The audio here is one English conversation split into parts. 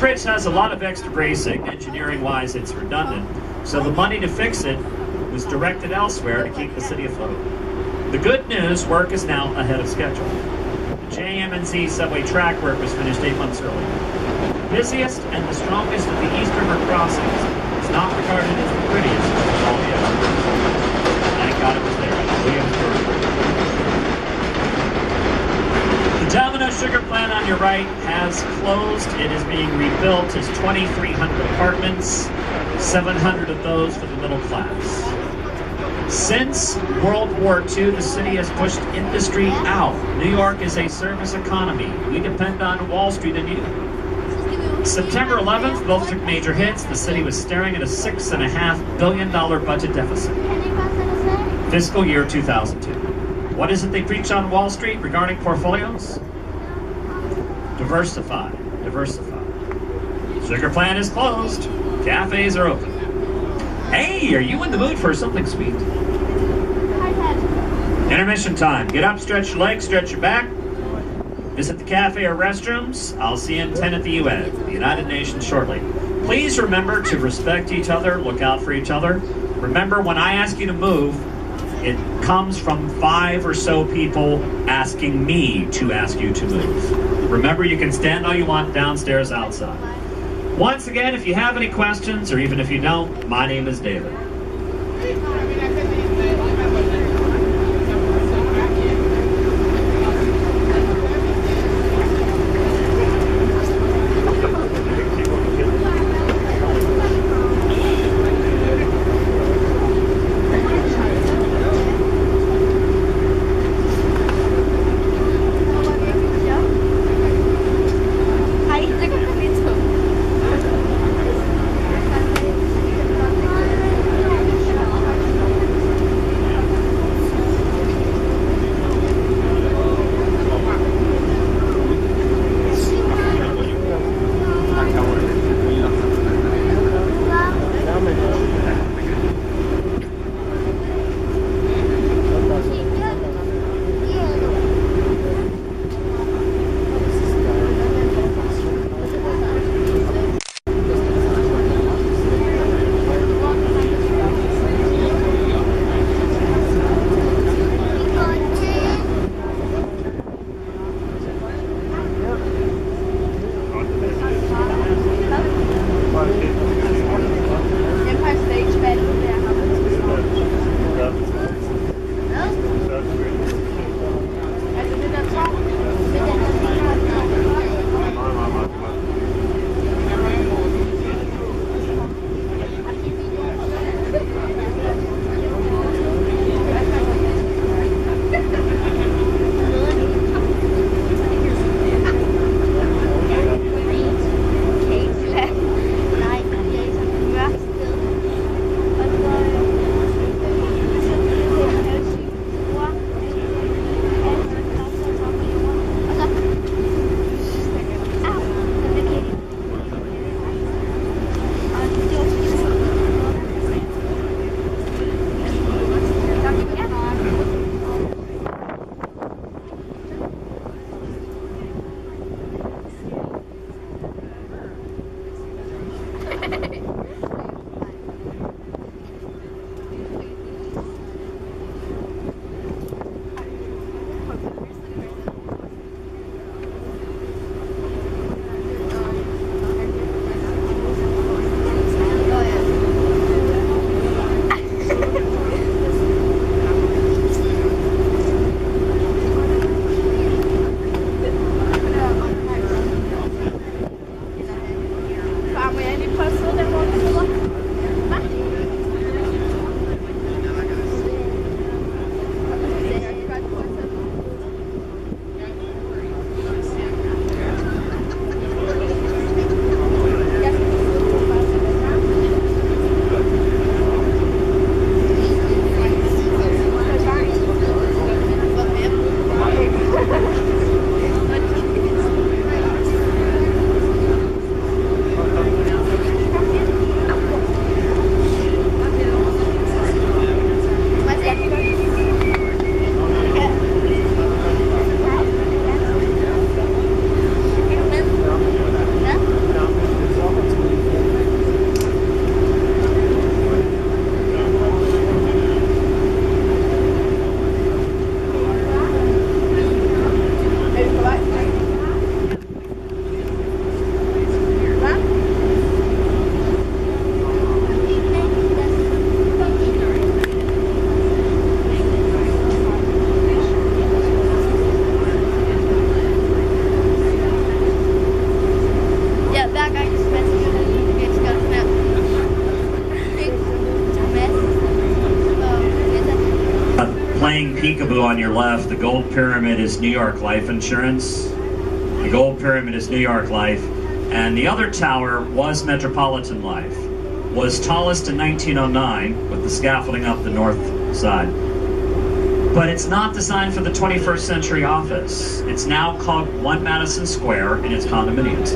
bridge has a lot of extra bracing. Engineering-wise, it's redundant. So the money to fix it was directed elsewhere to keep the city afloat. The good news, work is now ahead of schedule. The JM&Z subway track work was finished 8 months early. The busiest and the strongest of the East River crossings is not regarded as the prettiest of all the others. Thank God it was there. The Domino Sugar plant on your right has closed. It is being rebuilt as 2,300 apartments, 700 of those for the middle class. Since World War II, the city has pushed industry out. New York is a service economy. We depend on Wall Street and you. September 11th, both took major hits. The city was staring at a $6.5 billion budget deficit. Fiscal year 2002. What is it they preach on Wall Street regarding portfolios? Diversify, diversify. Sugar plant is closed. Cafes are open. Hey, are you in the mood for something sweet? Intermission time. Get up, stretch your legs, stretch your back. Visit the cafe or restrooms. I'll see you in 10 at the UN, the United Nations, shortly. Please remember to respect each other, look out for each other. Remember, when I ask you to move, it comes from 5 or so people asking me to ask you to move. Remember, you can stand all you want downstairs outside. Once again, if you have any questions, or even if you don't, my name is David. Family, any personal blue on your left, the gold pyramid is New York Life Insurance. The gold pyramid is New York Life. And the other tower was Metropolitan Life. Was tallest in 1909 with the scaffolding up the north side. But it's not designed for the 21st century office. It's now called One Madison Square in its condominiums.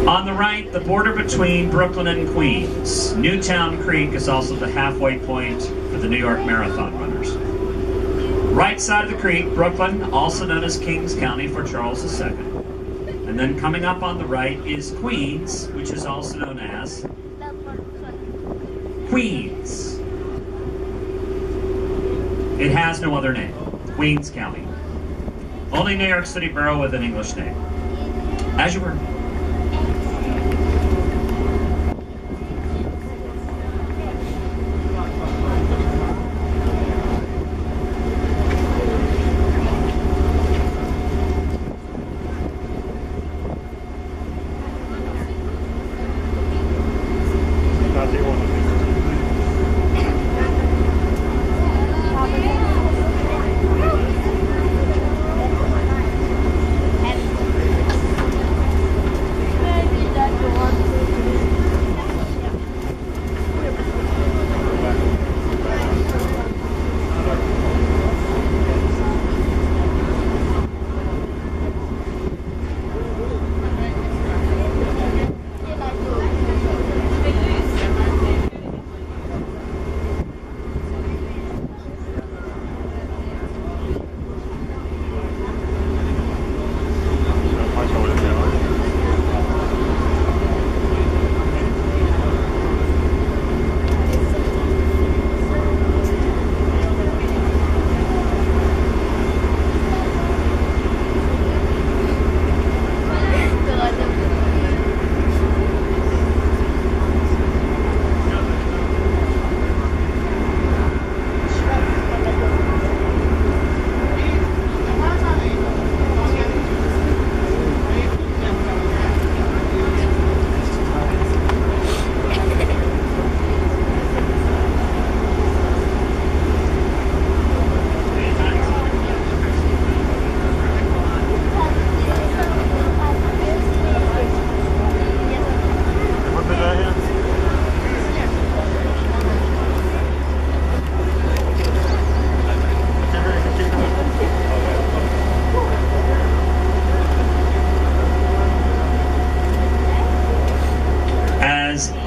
On the right, the border between Brooklyn and Queens. Newtown Creek is also the halfway point for the New York Marathon runners. Right side of the creek, Brooklyn, also known as Kings County for Charles II. And then coming up on the right is Queens, which is also known as Queens. It has no other name. Queens County. Only New York City borough with an English name. As you were.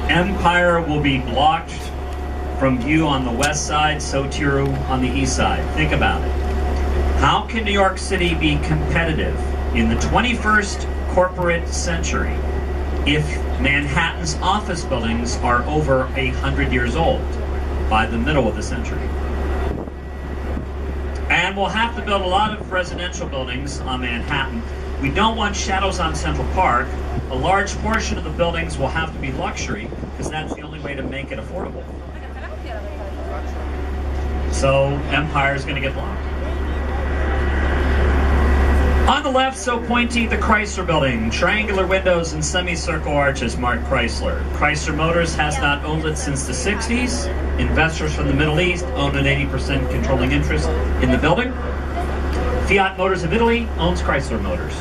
Empire will be blocked from view on the west side, so too on the east side. Think about it. How can New York City be competitive in the 21st corporate century if Manhattan's office buildings are over 100 years old by the middle of the century? And we'll have to build a lot of residential buildings on Manhattan. We don't want shadows on Central Park. A large portion of the buildings will have to be luxury because that's the only way to make it affordable. So Empire is going to get blocked. On the left, so pointy, the Chrysler Building. Triangular windows and semicircle arches mark Chrysler. Chrysler Motors has not owned it since the 60s. Investors from the Middle East own an 80% controlling interest in the building. Fiat Motors of Italy owns Chrysler Motors.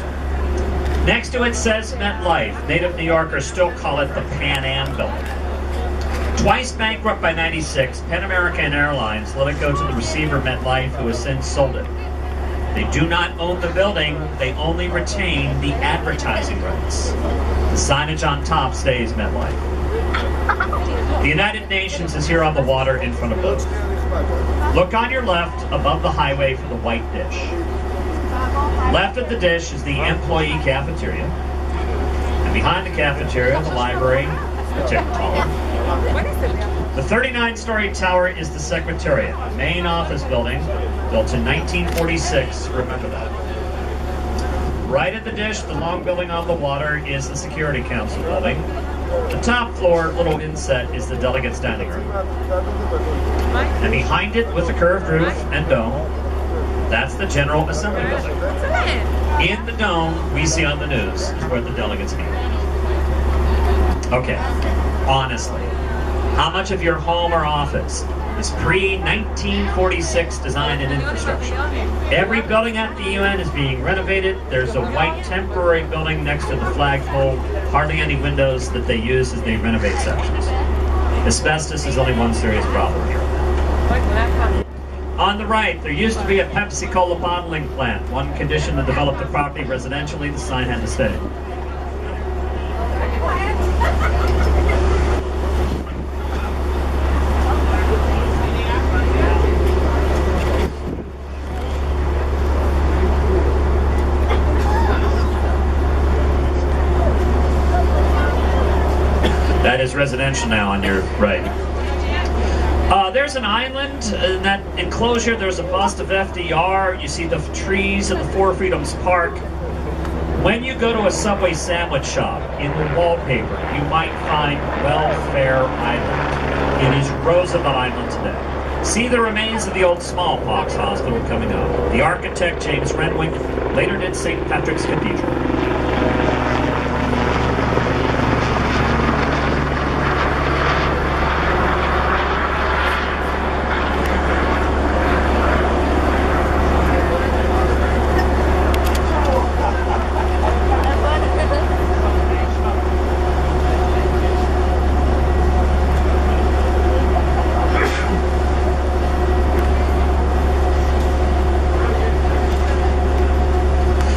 Next to it says MetLife. Native New Yorkers still call it the Pan Am Building. Twice bankrupt by '96, Pan American Airlines let it go to the receiver MetLife, who has since sold it. They do not own the building, they only retain the advertising rights. The signage on top stays MetLife. The United Nations is here on the water in front of both. Look on your left, above the highway, for the white dish. Left of the dish is the employee cafeteria. And behind the cafeteria, the library, a tick taller. The 39-story tower is the Secretariat, a main office building built in 1946. Remember that. Right at the dish, the long building on the water, is the Security Council building. The top floor, little inset, is the Delegates dining room. And behind it, with a curved roof and dome, that's the General Assembly building. In the dome, we see on the news, is where the delegates meet. Okay, honestly, how much of your home or office is pre-1946 design and infrastructure. Every building at the UN is being renovated. There's a white temporary building next to the flagpole. Hardly any windows that they use as they renovate sections. Asbestos is only one serious problem here. On the right, there used to be a Pepsi-Cola bottling plant. One condition to develop the property residentially, the sign had to stay. That is residential now on your right. There's an island in that enclosure. There's a bust of FDR. You see the trees in the Four Freedoms Park. When you go to a Subway sandwich shop, in the wallpaper, you might find Welfare Island. It is Roosevelt Island today. See the remains of the old smallpox hospital coming up. The architect, James Renwick, later did St. Patrick's Cathedral.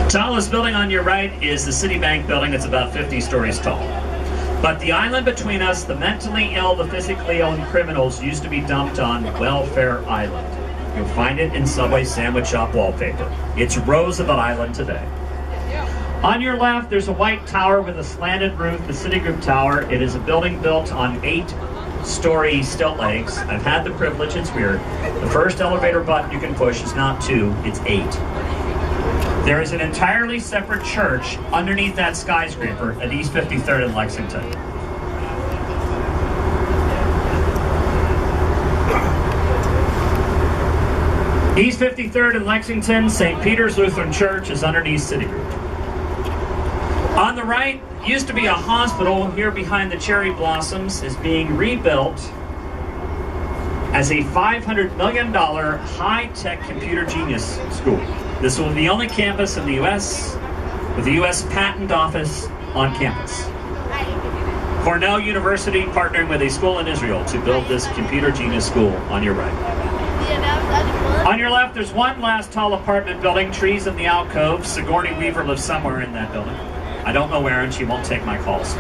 Tallest building on your right is the Citibank building. It's about 50 stories tall. But the island between us, the mentally ill, the physically ill, and criminals used to be dumped on Welfare Island. You'll find it in Subway sandwich shop wallpaper. It's Roosevelt Island today. On your left, there's a white tower with a slanted roof, the Citigroup Tower. It is a building built on 8-story stilt legs. I've had the privilege, it's weird. The first elevator button you can push is not 2, it's 8. There is an entirely separate church underneath that skyscraper at East 53rd in Lexington. East 53rd in Lexington, St. Peter's Lutheran Church is underneath Citigroup. On the right, used to be a hospital. Here behind the cherry blossoms is being rebuilt as a $500 million high-tech computer genius school. This will be the only campus in the U.S. with the U.S. Patent Office on campus. Cornell University partnering with a school in Israel to build this computer genius school on your right. On your left, there's one last tall apartment building, trees in the alcove. Sigourney Weaver lives somewhere in that building. I don't know where, and she won't take my calls.